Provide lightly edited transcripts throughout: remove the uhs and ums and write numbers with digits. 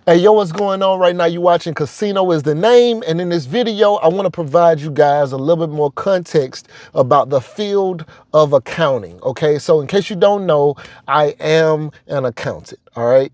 Hey, yo, what's going on right now? You watching Casino is the Name, and in this video, I want to provide you guys a little bit more context about the field of accounting, okay? So in case you don't know, I am an accountant, all right?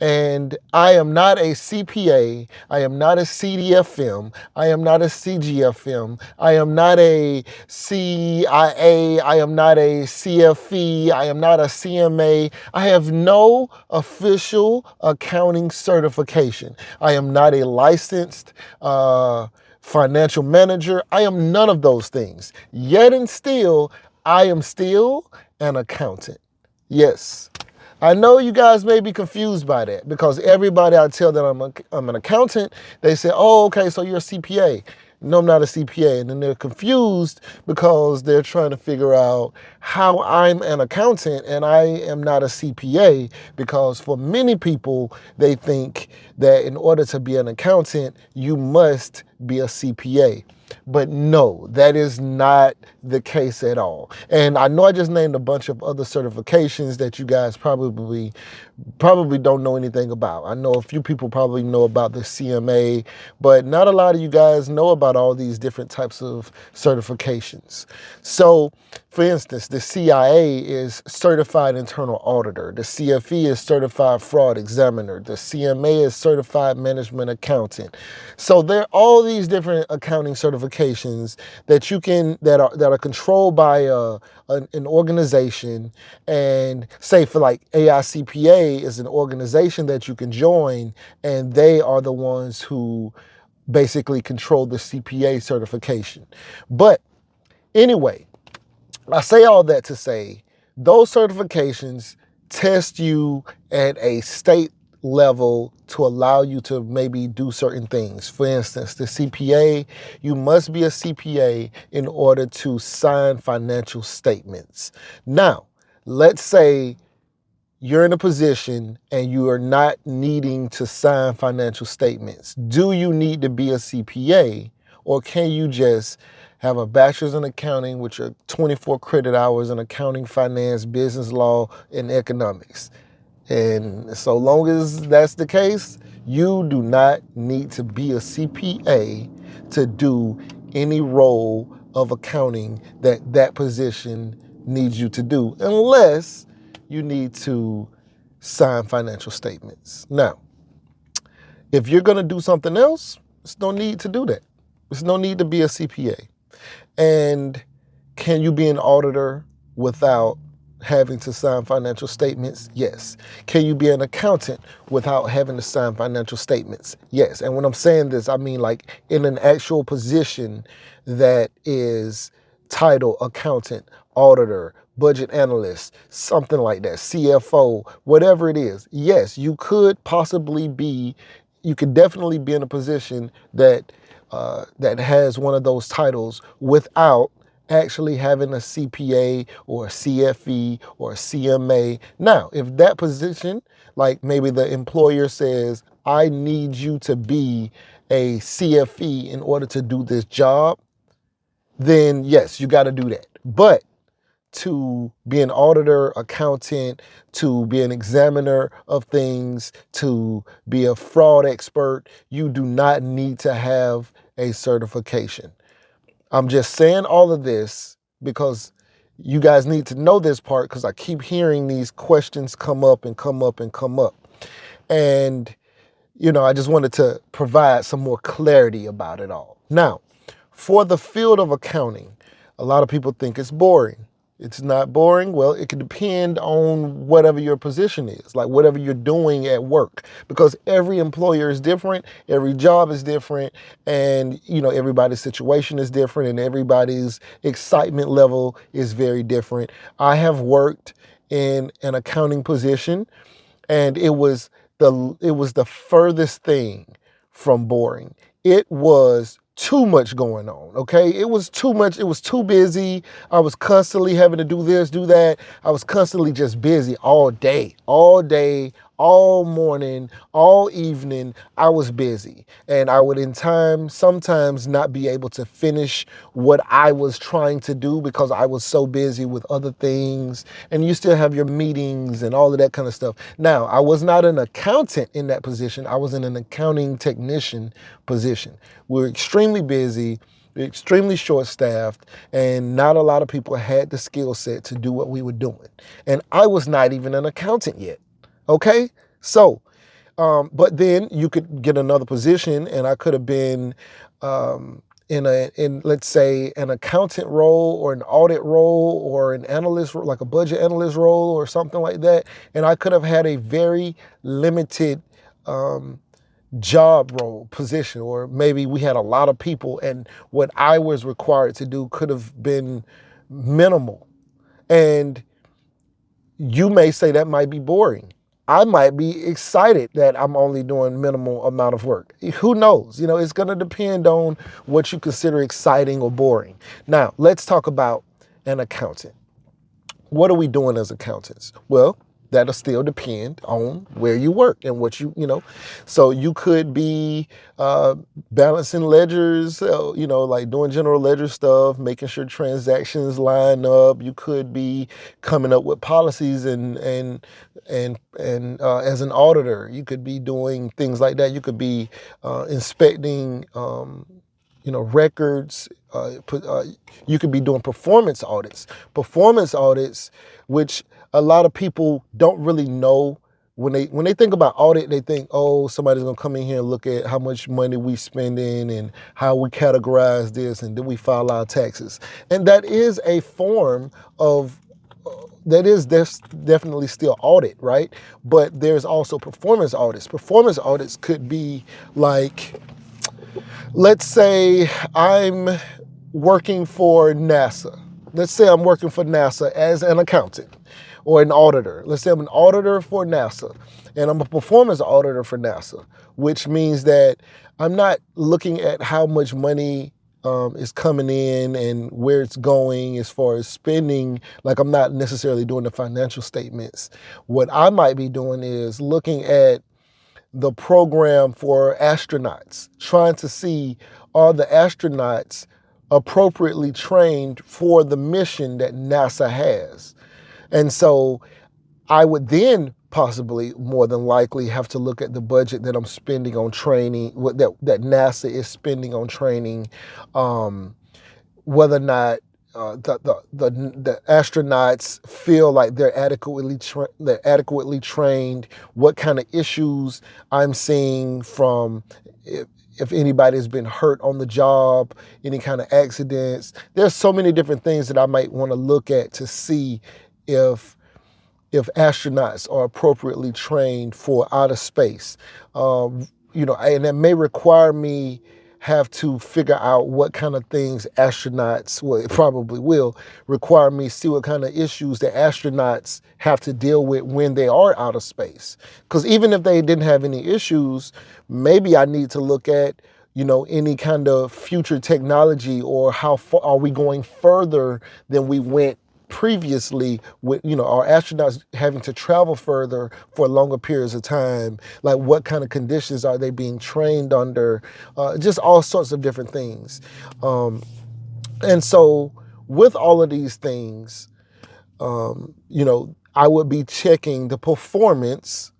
And I am not a CPA, I am not a CDFM, I am not a CGFM, I am not a CIA, I am not a CFE, I am not a CMA. I have no official accounting certification. I am not a licensed financial manager. I am none of those things. Yet and still, I am still an accountant. Yes. I know you guys may be confused by that because everybody I tell that I'm an accountant, they say, oh, okay, so you're a CPA. No, I'm not a CPA. And then they're confused because they're trying to figure out how I'm an accountant and I am not a CPA, because for many people, they think that in order to be an accountant, you must be a CPA. But no, that is not the case at all. And I know I just named a bunch of other certifications that you guys probably don't know anything about. I know a few people probably know about the CMA, but not a lot of you guys know about all these different types of certifications. So, for instance, the CIA is Certified Internal Auditor. The CFE is Certified Fraud Examiner. The CMA is Certified Management Accountant. So there are all these different accounting certifications that you can that are controlled by an organization. And say for like AICPA is an organization that you can join, and they are the ones who basically control the CPA certification. But anyway, I say all that to say those certifications test you at a state level to allow you to maybe do certain things. For instance, the CPA, you must be a CPA in order to sign financial statements. Now, let's say you're in a position and you are not needing to sign financial statements. Do you need to be a CPA, or can you just have a bachelor's in accounting with your 24 credit hours in accounting, finance, business law, and economics? And so long as that's the case, you do not need to be a CPA to do any role of accounting that position needs you to do, unless you need to sign financial statements. Now, if you're going to do something else, there's no need to do that. There's no need to be a CPA. And can you be an auditor without having to sign financial statements? Yes. Can you be an accountant without having to sign financial statements? Yes. And when I'm saying this, I mean like in an actual position that is titled accountant, auditor, budget analyst, something like that, CFO, whatever it is. Yes, you could definitely be in a position that that has one of those titles without actually having a CPA or a CFE or a CMA. Now, if that position, like maybe the employer says, I need you to be a CFE in order to do this job, then yes, you got to do that. But to be an auditor, accountant, to be an examiner of things, to be a fraud expert, you do not need to have a certification. I'm just saying all of this because you guys need to know this part, because I keep hearing these questions come up and come up and come up. And, you know, I just wanted to provide some more clarity about it all. Now, for the field of accounting, a lot of people think it's boring. It's not boring. Well, it could depend on whatever your position is, like whatever you're doing at work, because every employer is different, every job is different, and you know, everybody's situation is different and everybody's excitement level is very different. I have worked in an accounting position, and it was the furthest thing from boring. It was too much going on, okay? It was too much. It was too busy. I was constantly having to do this, do that. I was constantly just busy all day, all morning, all evening, I was busy. And I would in time sometimes not be able to finish what I was trying to do because I was so busy with other things. And you still have your meetings and all of that kind of stuff. Now, I was not an accountant in that position. I was in an accounting technician position. We're extremely busy, extremely short-staffed, and not a lot of people had the skill set to do what we were doing. And I was not even an accountant yet. Okay? So, but then you could get another position, and I could have been in let's say an accountant role or an audit role or an analyst, like a budget analyst role or something like that. And I could have had a very limited job role position, or maybe we had a lot of people and what I was required to do could have been minimal. And you may say that might be boring. I might be excited that I'm only doing minimal amount of work. Who knows? It's going to depend on what you consider exciting or boring. Now, let's talk about an accountant. What are we doing as accountants? Well, that'll still depend on where you work and what so you could be balancing ledgers, like doing general ledger stuff, making sure transactions line up. You could be coming up with policies and as an auditor, you could be doing things like that. You could be inspecting records. You could be doing performance audits. Performance audits, which a lot of people don't really know. When they think about audit, they think, oh, somebody's gonna come in here and look at how much money we spending and how we categorize this, and then we file our taxes. And that is a form of there's definitely still audit, right? But there's also performance audits. Performance audits could be like, let's say I'm working for NASA. Let's say I'm working for NASA as an accountant or an auditor. Let's say I'm an auditor for NASA and I'm a performance auditor for NASA, which means that I'm not looking at how much money is coming in and where it's going as far as spending. Like, I'm not necessarily doing the financial statements. What I might be doing is looking at the program for astronauts, trying to see, are the astronauts appropriately trained for the mission that NASA has? And so I would then possibly, more than likely, have to look at the budget that I'm spending on training, that NASA is spending on training, whether or not the astronauts feel like they're adequately trained, what kind of issues I'm seeing from if anybody's been hurt on the job, any kind of accidents. There's so many different things that I might want to look at to see if astronauts are appropriately trained for outer space. And it may require me have to figure out what kind of things astronauts, well, it probably will require me to see what kind of issues the astronauts have to deal with when they are out of space. Because even if they didn't have any issues, maybe I need to look at, any kind of future technology, or how far are we going further than we went previously with, our astronauts having to travel further for longer periods of time. Like, what kind of conditions are they being trained under? Just all sorts of different things. And so with all of these things, I would be checking the performance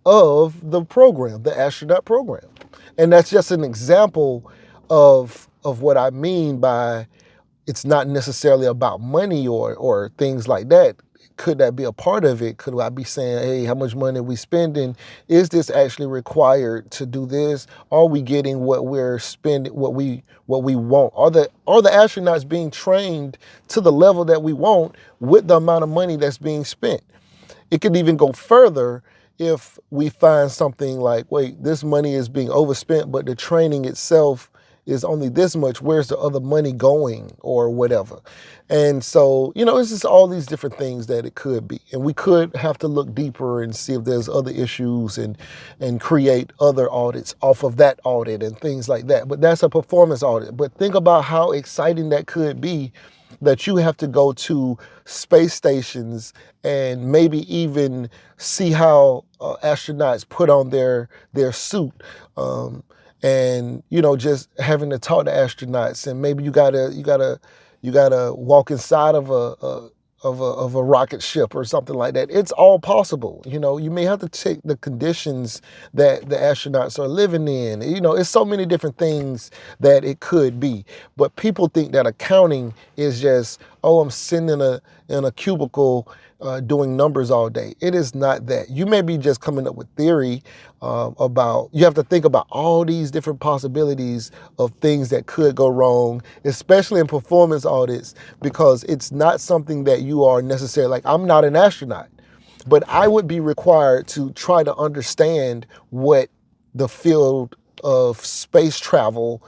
of the program, the astronaut program. And that's just an example of what I mean by it's not necessarily about money or things like that. Could that be a part of it? Could I be saying, hey, how much money are we spending? Is this actually required to do this? Are we getting what we're spending, what we want? Are the astronauts being trained to the level that we want with the amount of money that's being spent? It could even go further if we find something like, wait, this money is being overspent, but the training itself is only this much. Where's the other money going, or whatever? And so, it's just all these different things that it could be. And we could have to look deeper and see if there's other issues and create other audits off of that audit and things like that. But that's a performance audit. But think about how exciting that could be that you have to go to space stations and maybe even see how astronauts put on their suit. And just having to talk to astronauts, and maybe you gotta walk inside of a rocket ship or something like that. It's all possible. You may have to check the conditions that the astronauts are living in. It's so many different things that it could be. But people think that accounting is just, oh, I'm sitting in a cubicle doing numbers all day. It is not that. You may be just coming up with theory about, you have to think about all these different possibilities of things that could go wrong, especially in performance audits, because it's not something that you are necessarily, like, I'm not an astronaut, but I would be required to try to understand what the field of space travel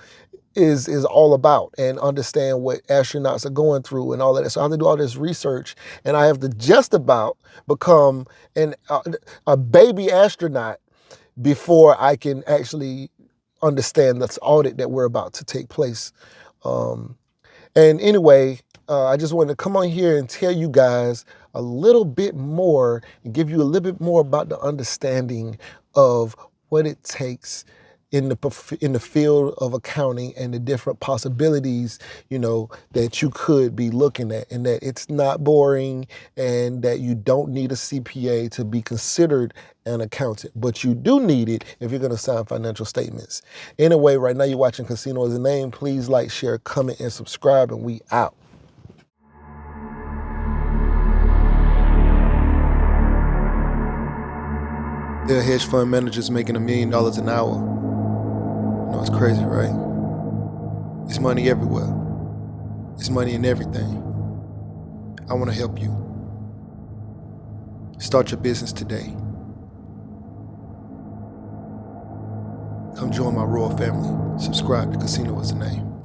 is all about, and understand what astronauts are going through and all that. So I have to do all this research, and I have to just about become a baby astronaut before I can actually understand this audit that we're about to take place. And anyway, I just wanted to come on here and tell you guys a little bit more and give you a little bit more about the understanding of what it takes in the field of accounting, and the different possibilities, that you could be looking at, and that it's not boring, and that you don't need a CPA to be considered an accountant, but you do need it if you're going to sign financial statements. Anyway, right now you're watching Casino Is the Name. Please like, share, comment, and subscribe, and we out. There are hedge fund managers making $1 million an hour. It's crazy, right? It's money everywhere. It's money in everything. I want to help you. Start your business today. Come join my royal family. Subscribe to Casino Is the Name.